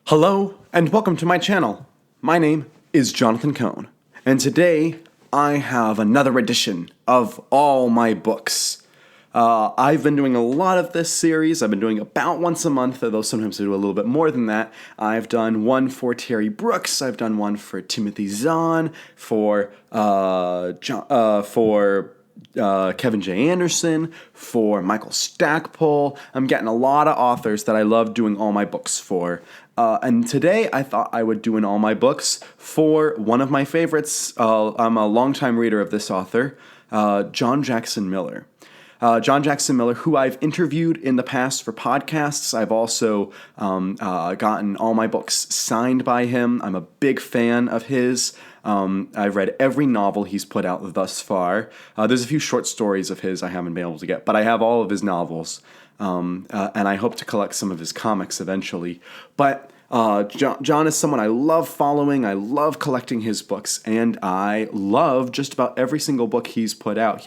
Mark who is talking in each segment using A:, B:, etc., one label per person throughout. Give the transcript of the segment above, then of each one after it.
A: Hello and welcome to my channel. My name is Jonathan Cohn, and today I have another edition of all my books. I've been doing a lot of this series. I've been doing about once a month, although sometimes I do a little bit more than that. I've done one for Terry Brooks. I've done one for Timothy Zahn, for Kevin J. Anderson, for Michael Stackpole. I'm getting a lot of authors that I love doing all my books for. And today I thought I would do an all my books for one of my favorites. I'm a longtime reader of this author, John Jackson Miller. John Jackson Miller, who I've interviewed in the past for podcasts. I've also gotten all my books signed by him. I'm a big fan of his. I've read every novel he's put out thus far. There's a few short stories of his I haven't been able to get, but I have all of his novels. And I hope to collect some of his comics eventually. But John is someone I love following. I love collecting his books, and I love just about every single book he's put out.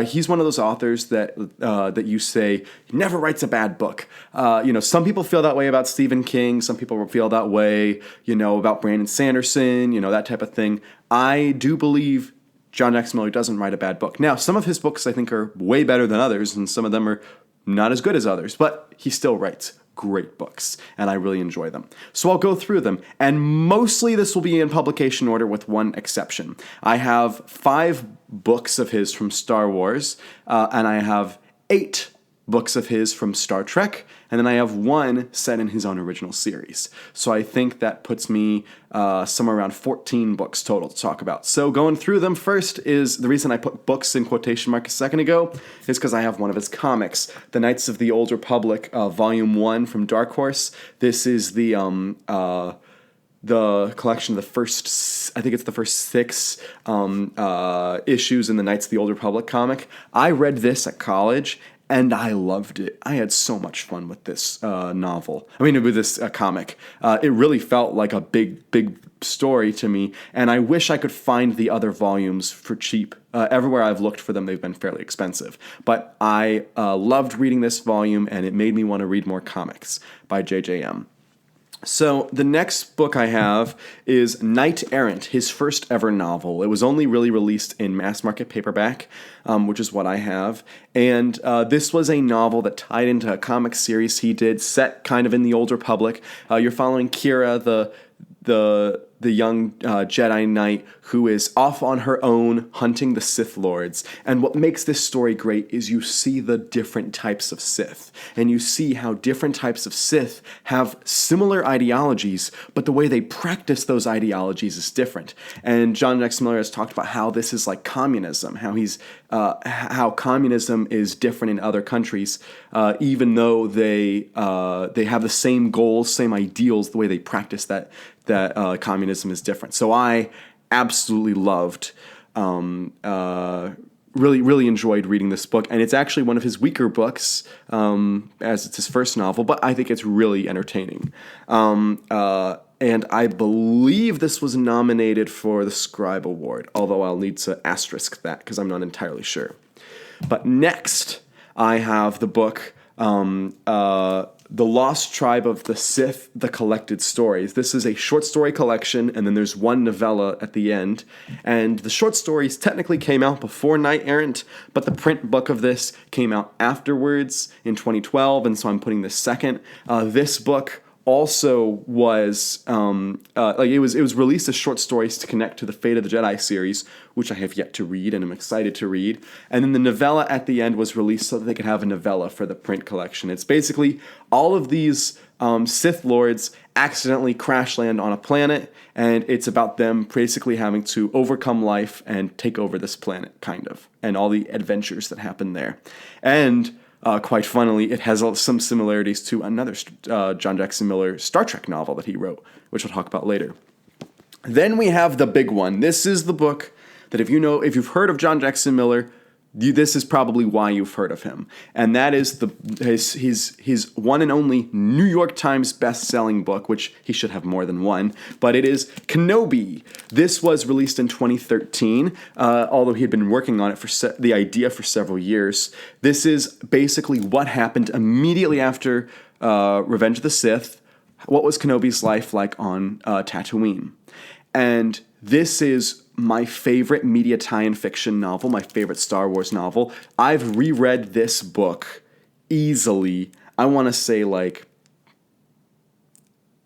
A: He's one of those authors that you say never writes a bad book. Some people feel that way about Stephen King. Some people feel that way, about Brandon Sanderson, that type of thing. I do believe John Jackson Miller doesn't write a bad book. Now, some of his books I think are way better than others, and some of them are not as good as others, but he still writes great books, and I really enjoy them. So I'll go through them, and mostly this will be in publication order with one exception. I have 5 books of his from Star Wars, and I have 8 books of his from Star Trek, and then I have 1 set in his own original series. So I think that puts me somewhere around 14 books total to talk about. So going through them first is, the reason I put books in quotation mark a second ago is because I have one of his comics, The Knights of the Old Republic, Volume 1 from Dark Horse. This is the collection of the first, I think it's the first 6 issues in the Knights of the Old Republic comic. I read this at college, and I loved it. I had so much fun with this with this comic. It really felt like a big story to me, and I wish I could find the other volumes for cheap. Everywhere I've looked for them, they've been fairly expensive. But I loved reading this volume, and it made me want to read more comics by JJM. So the next book I have is Knight Errant, his first ever novel. It was only really released in mass market paperback, which is what I have. And this was a novel that tied into a comic series he did, set kind of in the Old Republic. You're following Kira, the young Jedi Knight who is off on her own hunting the Sith Lords. And what makes this story great is you see the different types of Sith. And you see how different types of Sith have similar ideologies, but the way they practice those ideologies is different. And John Jackson Miller has talked about how this is like communism, how communism is different in other countries, even though they have the same goals, same ideals, the way they practice that communism is different. So I absolutely loved, really enjoyed reading this book, and it's actually one of his weaker books, as it's his first novel, but I think it's really entertaining. And I believe this was nominated for the Scribe Award, although I'll need to asterisk that because I'm not entirely sure. But next, I have the book, The Lost Tribe of the Sith, The Collected Stories. This is a short story collection, and then there's one novella at the end. And the short stories technically came out before Knight Errant, but the print book of this came out afterwards in 2012, and so I'm putting this second. This book also was it was released as short stories to connect to the Fate of the Jedi series, which I have yet to read and I'm excited to read. And then the novella at the end was released so that they could have a novella for the print collection. It's basically all of these Sith Lords accidentally crash land on a planet, and it's about them basically having to overcome life and take over this planet, kind of, and all the adventures that happen there. And quite funnily, it has some similarities to another John Jackson Miller Star Trek novel that he wrote, which I'll talk about later. Then we have the big one. This is the book that if you've heard of John Jackson Miller, this is probably why you've heard of him. And that is his one and only New York Times best-selling book, which he should have more than one, but it is Kenobi. This was released in 2013, although he had been working on it the idea for several years. This is basically what happened immediately after Revenge of the Sith, what was Kenobi's life like on Tatooine. And this is my favorite media tie-in fiction novel, my favorite Star Wars novel. I've reread this book easily, I want to say like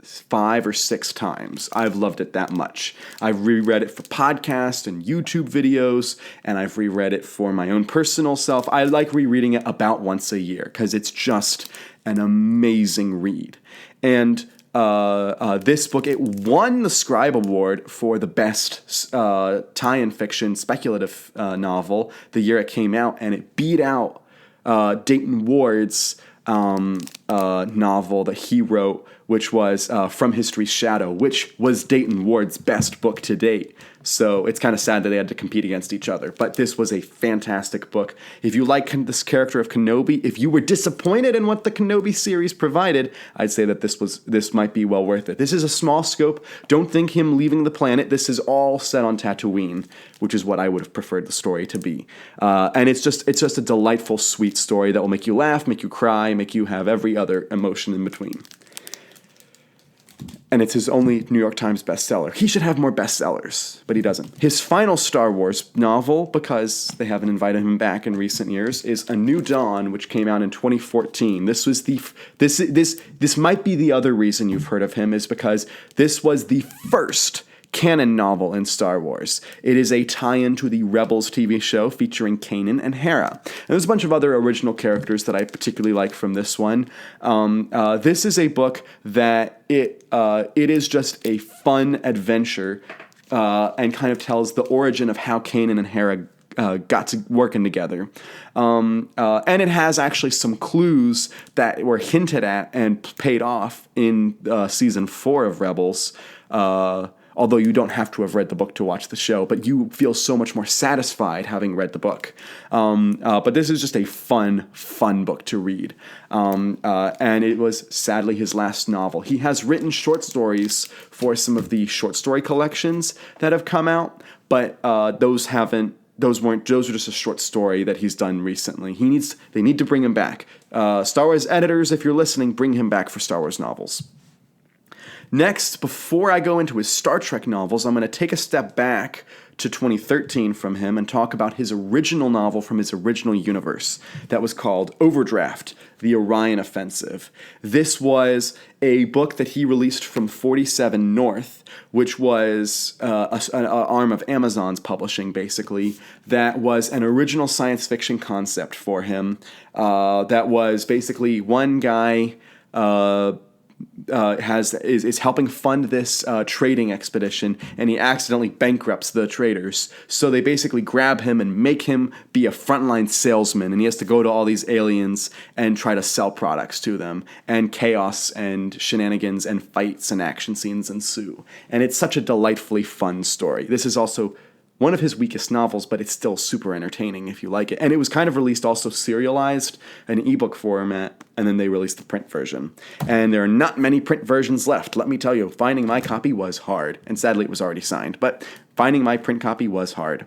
A: 5 or 6 times. I've loved it that much. I've reread it for podcasts and YouTube videos, and I've reread it for my own personal self. I like rereading it about once a year because it's just an amazing read. And this book, it won the Scribe Award for the best tie-in fiction speculative novel the year it came out, and it beat out Dayton Ward's novel that he wrote, which was From History's Shadow, which was Dayton Ward's best book to date. So it's kind of sad that they had to compete against each other. But this was a fantastic book. If you like this character of Kenobi, if you were disappointed in what the Kenobi series provided, I'd say that this might be well worth it. This is a small scope. Don't think him leaving the planet. This is all set on Tatooine, which is what I would have preferred the story to be. And it's just a delightful, sweet story that will make you laugh, make you cry, make you have every other emotion in between. And it's his only New York Times bestseller. He should have more bestsellers, but he doesn't. His final Star Wars novel, because they haven't invited him back in recent years, is A New Dawn, which came out in 2014. This might be the other reason you've heard of him, is because this was the first canon novel in Star Wars. It is a tie-in to the Rebels TV show featuring Kanan and Hera. And there's a bunch of other original characters that I particularly like from this one. This is a book that it is just a fun adventure and kind of tells the origin of how Kanan and Hera got to working together. And it has actually some clues that were hinted at and paid off in season 4 of Rebels. Although you don't have to have read the book to watch the show, but you feel so much more satisfied having read the book. But this is just a fun book to read. And it was sadly his last novel. He has written short stories for some of the short story collections that have come out, but those were just a short story that he's done recently. They need to bring him back. Star Wars editors, if you're listening, bring him back for Star Wars novels. Next, before I go into his Star Trek novels, I'm going to take a step back to 2013 from him and talk about his original novel from his original universe that was called Overdraft, The Orion Offensive. This was a book that he released from 47 North, which was an arm of Amazon's publishing, basically, that was an original science fiction concept for him. That was basically one guy is helping fund this trading expedition, and he accidentally bankrupts the traders. So they basically grab him and make him be a frontline salesman, and he has to go to all these aliens and try to sell products to them. And chaos and shenanigans and fights and action scenes ensue. And it's such a delightfully fun story. This is also one of his weakest novels, but it's still super entertaining if you like it. And it was kind of released also serialized, an ebook format, and then they released the print version. And there are not many print versions left, let me tell you. Finding my copy was hard, and sadly it was already signed, but finding my print copy was hard.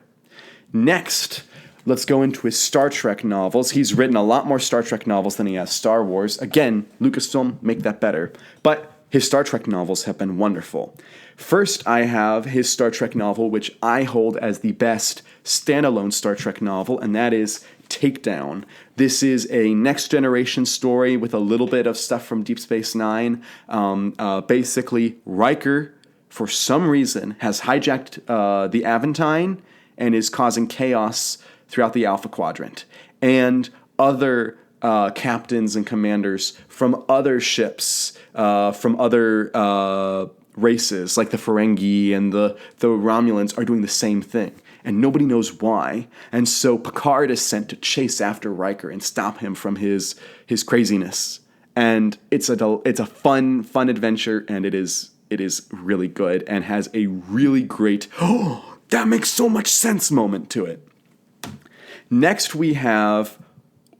A: Next, let's go into his Star Trek novels. He's written a lot more Star Trek novels than he has Star Wars. Again, Lucasfilm, make that better. But his Star Trek novels have been wonderful. First, I have his Star Trek novel, which I hold as the best standalone Star Trek novel, and that is Takedown. This is a next-generation story with a little bit of stuff from Deep Space Nine. Basically, Riker, for some reason, has hijacked the Aventine and is causing chaos throughout the Alpha Quadrant. And other captains and commanders from other ships, from other races, like the Ferengi and the Romulans, are doing the same thing. And nobody knows why. And so Picard is sent to chase after Riker and stop him from his craziness. And it's a fun adventure, and it is really good and has a really great, oh, that makes so much sense moment to it. Next we have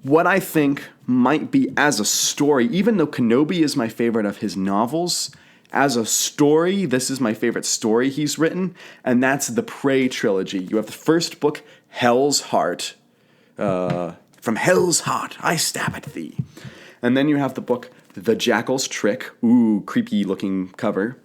A: what I think might be as a story, even though Kenobi is my favorite of his novels, as a story, this is my favorite story he's written, and that's the Prey trilogy. You have the first book, Hell's Heart. From Hell's Heart, I stab at thee. And then you have the book, The Jackal's Trick, ooh, creepy looking cover,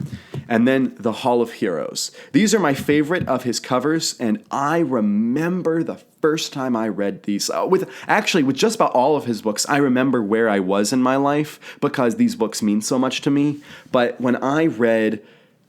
A: and then The Hall of Heroes. These are my favorite of his covers, and I remember the first time I read these. With just about all of his books, I remember where I was in my life because these books mean so much to me. But when I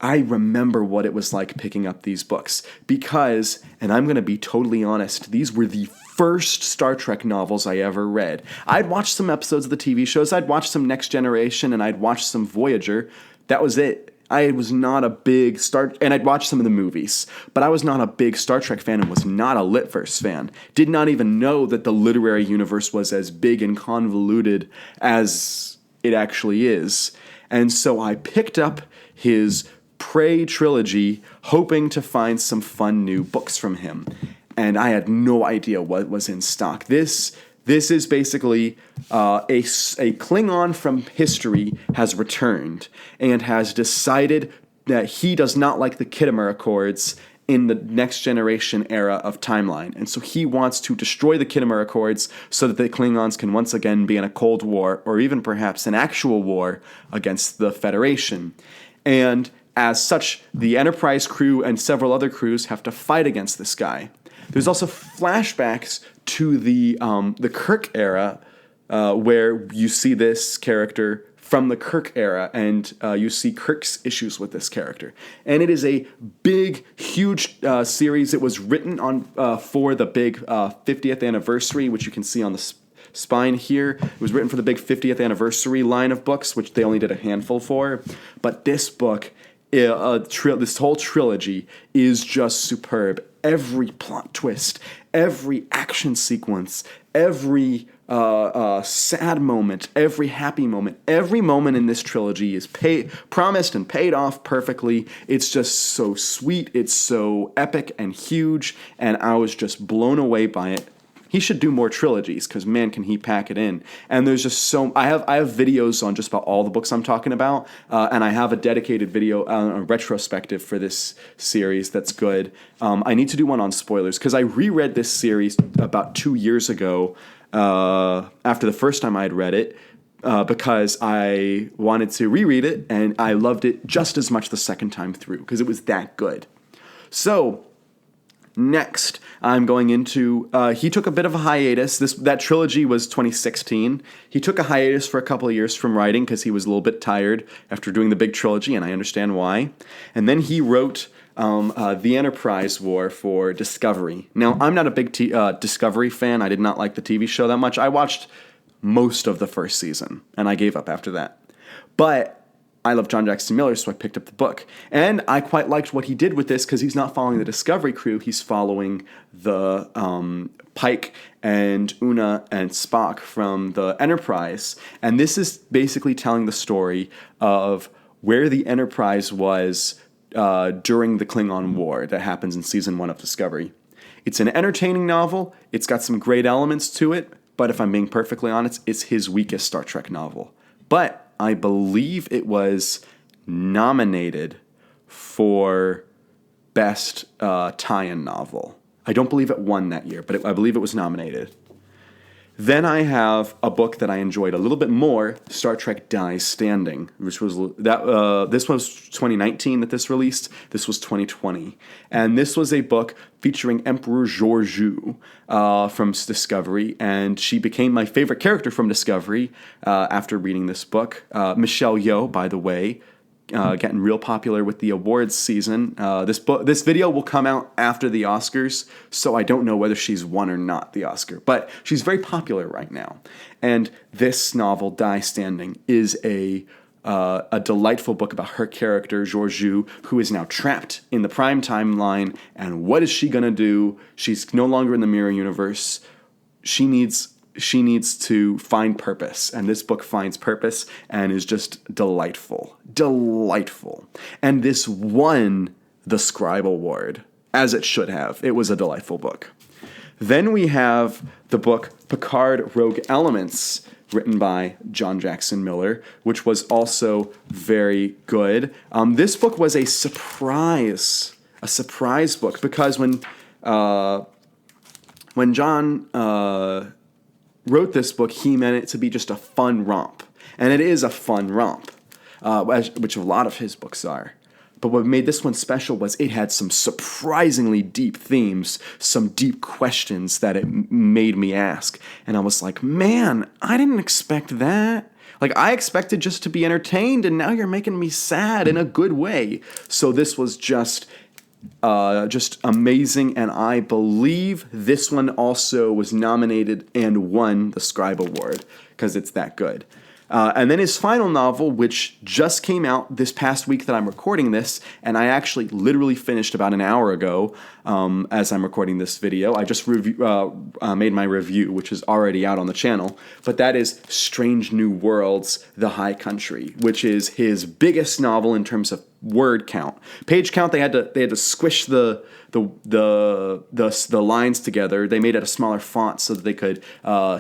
A: remember what it was like picking up these books because, and I'm going to be totally honest, these were the first Star Trek novels I ever read. I'd watched some episodes of the TV shows, I'd watched some Next Generation, and I'd watched some Voyager. That was it. I was not a big and I'd watched some of the movies, but I was not a big Star Trek fan and was not a Litverse fan. Did not even know that the literary universe was as big and convoluted as it actually is. And so I picked up his Prey trilogy, hoping to find some fun new books from him. And I had no idea what was in stock. This is basically a Klingon from history has returned and has decided that he does not like the Khitomer Accords in the Next Generation era of timeline. And so he wants to destroy the Khitomer Accords so that the Klingons can once again be in a Cold War or even perhaps an actual war against the Federation. And as such, the Enterprise crew and several other crews have to fight against this guy. There's also flashbacks to the Kirk era, where you see this character from the Kirk era, and you see Kirk's issues with this character. And it is a big, huge series. It was written on for the big 50th anniversary, which you can see on the spine here. It was written for the big 50th anniversary line of books, which they only did a handful for. But this book, this whole trilogy, is just superb. Every plot twist, every action sequence, every sad moment, every happy moment, every moment in this trilogy is promised and paid off perfectly. It's just so sweet, it's so epic and huge, and I was just blown away by it. He should do more trilogies because, man, can he pack it in. And there's just I have videos on just about all the books I'm talking about, and I have a dedicated video, a retrospective for this series that's good. I need to do one on spoilers because I reread this series about 2 years ago after the first time I had read it because I wanted to reread it, and I loved it just as much the second time through because it was that good. So next, I'm going into, he took a bit of a hiatus. That trilogy was 2016. He took a hiatus for a couple of years from writing because he was a little bit tired after doing the big trilogy, and I understand why. And then he wrote The Enterprise War for Discovery. Now, I'm not a big Discovery fan. I did not like the TV show that much. I watched most of the first season, and I gave up after that. But I love John Jackson Miller, so I picked up the book. And I quite liked what he did with this because he's not following the Discovery crew. He's following the Pike and Una and Spock from the Enterprise. And this is basically telling the story of where the Enterprise was during the Klingon War that happens in Season 1 of Discovery. It's an entertaining novel. It's got some great elements to it. But if I'm being perfectly honest, it's his weakest Star Trek novel. But I believe it was nominated for Best Tie-In Novel. I don't believe it won that year, but I believe it was nominated. Then I have a book that I enjoyed a little bit more, Star Trek Dies Standing, which was this was 2019 that this released. This was 2020. And this was a book featuring Emperor Georgiou from Discovery, and she became my favorite character from Discovery after reading this book. Michelle Yeoh, by the way, getting real popular with the awards season. This video will come out after the Oscars, so I don't know whether she's won or not the Oscar, but she's very popular right now. And this novel, Die Standing, is a delightful book about her character, Georgiou, who is now trapped in the Prime timeline. And what is she going to do? She's no longer in the Mirror Universe. She needs to find purpose, and this book finds purpose and is just delightful. Delightful. And this won the Scribe Award, as it should have. It was a delightful book. Then we have the book Picard Rogue Elements, written by John Jackson Miller, which was also very good. This book was a surprise book, because when John wrote this book, he meant it to be just a fun romp. And it is a fun romp, which a lot of his books are. But what made this one special was it had some surprisingly deep themes, some deep questions that it made me ask. And I was like, man, I didn't expect that. Like, I expected just to be entertained, and now you're making me sad in a good way. So this was just amazing, and I believe this one also was nominated and won the Scribe Award because it's that good. And then his final novel, which just came out this past week that I'm recording this, and I actually literally finished about an hour ago as I'm recording this video. I just made my review, which is already out on the channel. But that is Strange New Worlds, The High Country, which is his biggest novel in terms of word count. Page count, they had to squish the lines together. They made it a smaller font so that they could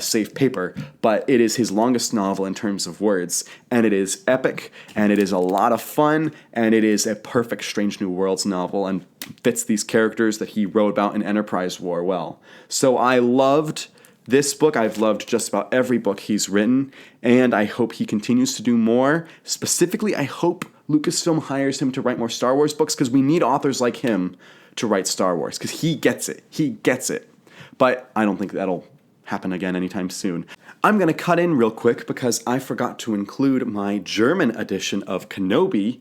A: save paper. But it is his longest novel in terms of words, and it is epic, and it is a lot of fun, and it is a perfect Strange New Worlds novel, and fits these characters that he wrote about in Enterprise War well. So I loved this book. I've loved just about every book he's written, and I hope he continues to do more. Specifically, I hope Lucasfilm hires him to write more Star Wars books, because we need authors like him to write Star Wars, because he gets it. He gets it. But I don't think that'll happen again anytime soon. I'm going to cut in real quick because I forgot to include my German edition of Kenobi,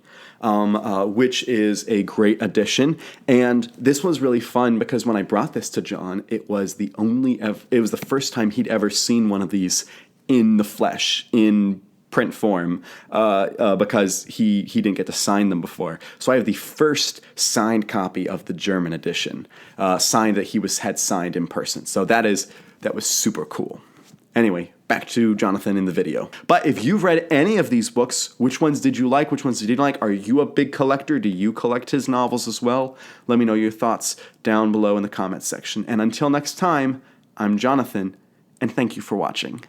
A: which is a great edition. And this was really fun because when I brought this to John, it was the first time he'd ever seen one of these in the flesh, in print form, because he didn't get to sign them before. So I have the first signed copy of the German edition, signed that he had signed in person. So that was super cool. Anyway, back to Jonathan in the video. But if you've read any of these books, which ones did you like? Which ones did you like? Are you a big collector? Do you collect his novels as well? Let me know your thoughts down below in the comments section. And until next time, I'm Jonathan, and thank you for watching.